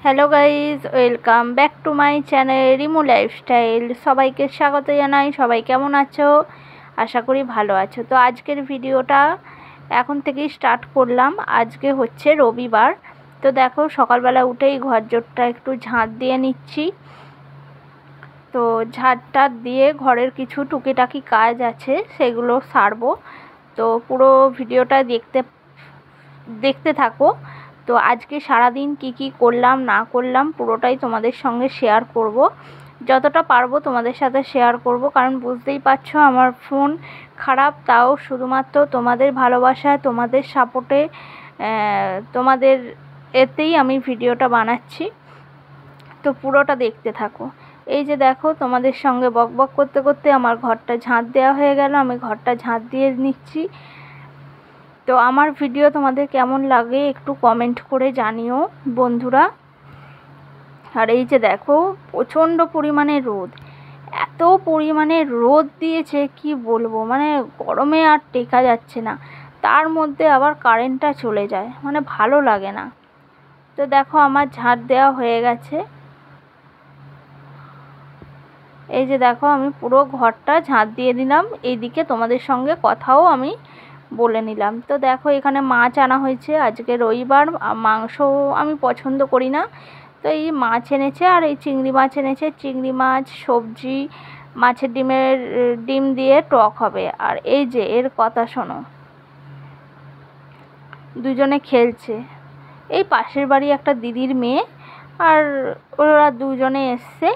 Hello guys, welcome back to my channel Rimu lifestyle. সবাইকে স্বাগত জানাই। সবাই কেমন আছো? আশা করি ভালো আছো। তো আজকের ভিডিওটা এখন থেকেই স্টার্ট করলাম। আজকে হচ্ছে রবিবার। তো দেখো, সকালবেলা উঠেই ঘরজোরটা একটু ঝাঁট দিয়ে নিচ্ছি। তো ঝাঁটটা দিয়ে ঘরের কিছু টুকিটাকি কাজ আছে, সেগুলো সারবো। তো পুরো ভিডিওটা দেখতে থাকো। তো আজকে সারাদিন কি করলাম না করলাম পুরোটাই তোমাদের সঙ্গে শেয়ার করব। যতটা পারবো তোমাদের সাথে শেয়ার করব, কারণ বুঝতেই পারছো আমার ফোন খারাপ। তাও শুধুমাত্র তোমাদের ভালোবাসায়, তোমাদের সাপোর্টে, তোমাদের এতেই আমি ভিডিওটা বানাচ্ছি। তো পুরোটা দেখতে থাকো। এই যে দেখো, তোমাদের সঙ্গে বকবক করতে করতে আমার ঘরটা ঝাঁট দেওয়া হয়ে গেল। আমি ঘরটা ঝাঁট দিয়ে নিচ্ছি। তো আমার ভিডিও তোমাদের কেমন লাগে একটু কমেন্ট করে জানিও বন্ধুরা। আর এই যে দেখো, প্রচণ্ড পরিমাণে রোদ, এত পরিমাণে রোদ দিয়েছে কি বলবো, মানে গরমে আর টেকা যাচ্ছে না। তার মধ্যে আবার কারেন্টটা চলে যায়, মানে ভালো লাগে না। তো দেখো, আমার ঝাঁট দেওয়া হয়ে গেছে। এই যে দেখো, আমি পুরো ঘরটা ঝাঁট দিয়ে দিলাম। এইদিকে তোমাদের সঙ্গে কথাও আমি বলে নিলাম। তো দেখো, এখানে মাছ আনা হয়েছে। আজকে রবিবার, মাংস আমি পছন্দ করি না। তো এই মাছ এনেছে, আর এই চিংড়ি মাছ এনেছে। চিংড়ি মাছ সবজি, মাছের ডিম দিয়ে টক হবে। আর এই যে এর কথা শোনো, দুজনে খেলছে। এই পাশের বাড়ি একটা দিদির মেয়ে, আর ওরা দুজনে এসছে।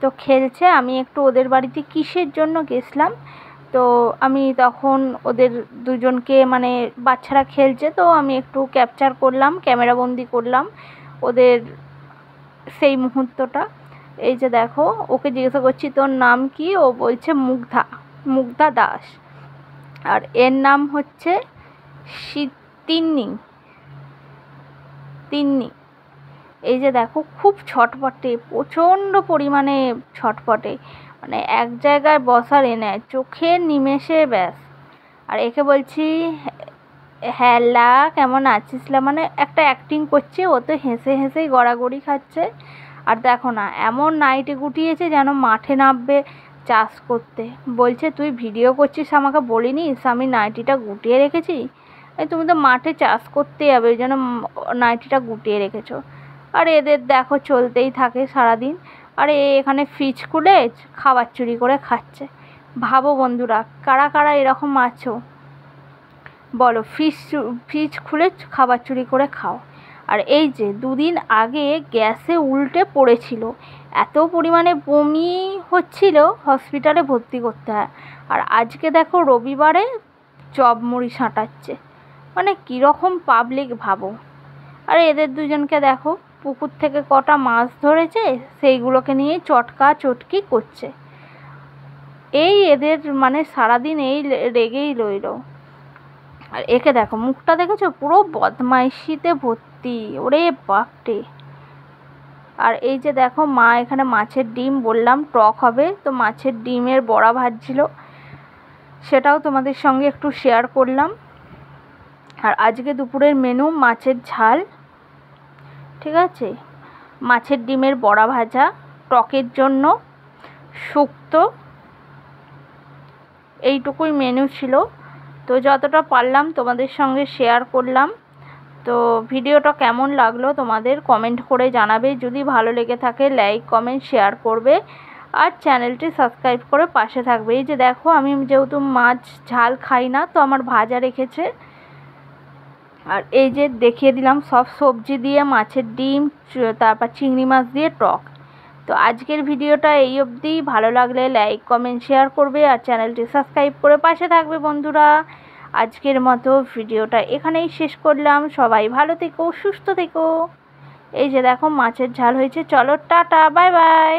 তো খেলছে। আমি একটু ওদের বাড়িতে কিসের জন্য গেছিলাম, তো আমি তখন ওদের দুজনকে, মানে বাচ্চারা খেলছে, তো আমি একটু ক্যাপচার করলাম, ক্যামেরাবন্দি করলাম ওদের সেই মুহূর্তটা। এই যে দেখো, ওকে জিজ্ঞাসা করছি তোর নাম কি, ও বলছে মুগ্ধা দাস। আর এর নাম হচ্ছে তিন্নি। এই যে দেখো, খুব ছটপটে, প্রচণ্ড পরিমাণে ছটপটে, মানে এক জায়গায় বসার নেয়, চোখের নিমেষে ব্যাস। আর একে বলছি হ্যালা কেমন আছিস, মানে একটা অ্যাক্টিং করছে। ও তো হেসে হেসেই গড়াগড়ি খাচ্ছে। আর দেখো না, এমন নাইটি গুটিয়েছে যেন মাঠে নামবে চাষ করতে। বলছে তুই ভিডিও করছিস, আমাকে বলিনিস আমি নাইটিটা গুটিয়ে রেখেছি? এই তুমি তো মাঠে চাষ করতে যাবে, ওই জন্য নাইটিটা গুটিয়ে রেখেছো। আর এদের দেখো চলতেই থাকে সারাদিন। আর এখানে ফ্রিজ খুলে খাবার চুরি করে খাচ্ছে। ভাবো বন্ধুরা, কারা কারা এরকম আছো বলো, ফ্রিজ খুলে খাবার চুরি করে খাও। আর এই যে দুদিন আগে গ্যাসে উল্টে পড়েছিল, এত পরিমাণে বমি হচ্ছিল, হসপিটালে ভর্তি করতে হয়। আর আজকে দেখো রবিবারে চপ মুড়ি সাঁটাচ্ছে, মানে কীরকম পাবলিক ভাবো। আর এদের দুজনকে দেখো, পুকুর থেকে কটা মাছ ধরেছে, সেইগুলোকে নিয়ে চটকি করছে। এই এদের মানে সারাদিন এই রেগেই রইল। আর একে দেখো, মুখটা দেখেছো, পুরো বদমাইশিতে ভর্তি, ওরে বাপরে। আর এই যে দেখো, মা এখানে মাছের ডিম, বললাম টক হবে, তো মাছের ডিমের বড়া ভাজছিল, সেটাও তোমাদের সঙ্গে একটু শেয়ার করলাম। আর আজকে দুপুরের মেনু মাছের ঝাল, ঠিক আছে, মাছের ডিমের বড়া ভাজা, টকের জন্য শুক্তো, এইটুকুই মেনু ছিল। তো যতটা পারলাম তোমাদের সঙ্গে শেয়ার করলাম। তো ভিডিওটা কেমন লাগলো তোমাদের কমেন্ট করে জানাবে। যদি ভালো লেগে থাকে লাইক কমেন্ট শেয়ার করবে, আর চ্যানেলটি সাবস্ক্রাইব করে পাশে থাকবে। এই যে দেখো, আমি যেহেতু মাছ ঝাল খাই না, তো আমার ভাজা রেখেছে। আর এই যে দেখিয়ে দিলাম সব সবজি দিয়ে, মাছের ডিম, তারপর চিংড়ি মাছ দিয়ে টক। তো আজকের ভিডিওটা এই অবধি। ভালো লাগলে লাইক কমেন্ট শেয়ার করবে, আর চ্যানেলটি সাবস্ক্রাইব করে পাশে থাকবে বন্ধুরা। আজকের মতো ভিডিওটা এখানেই শেষ করলাম। সবাই ভালো থেকো, সুস্থ থেকো। এই যে দেখো, মাছের ঝাল হয়েছে। চলো টাটা, বাই বাই।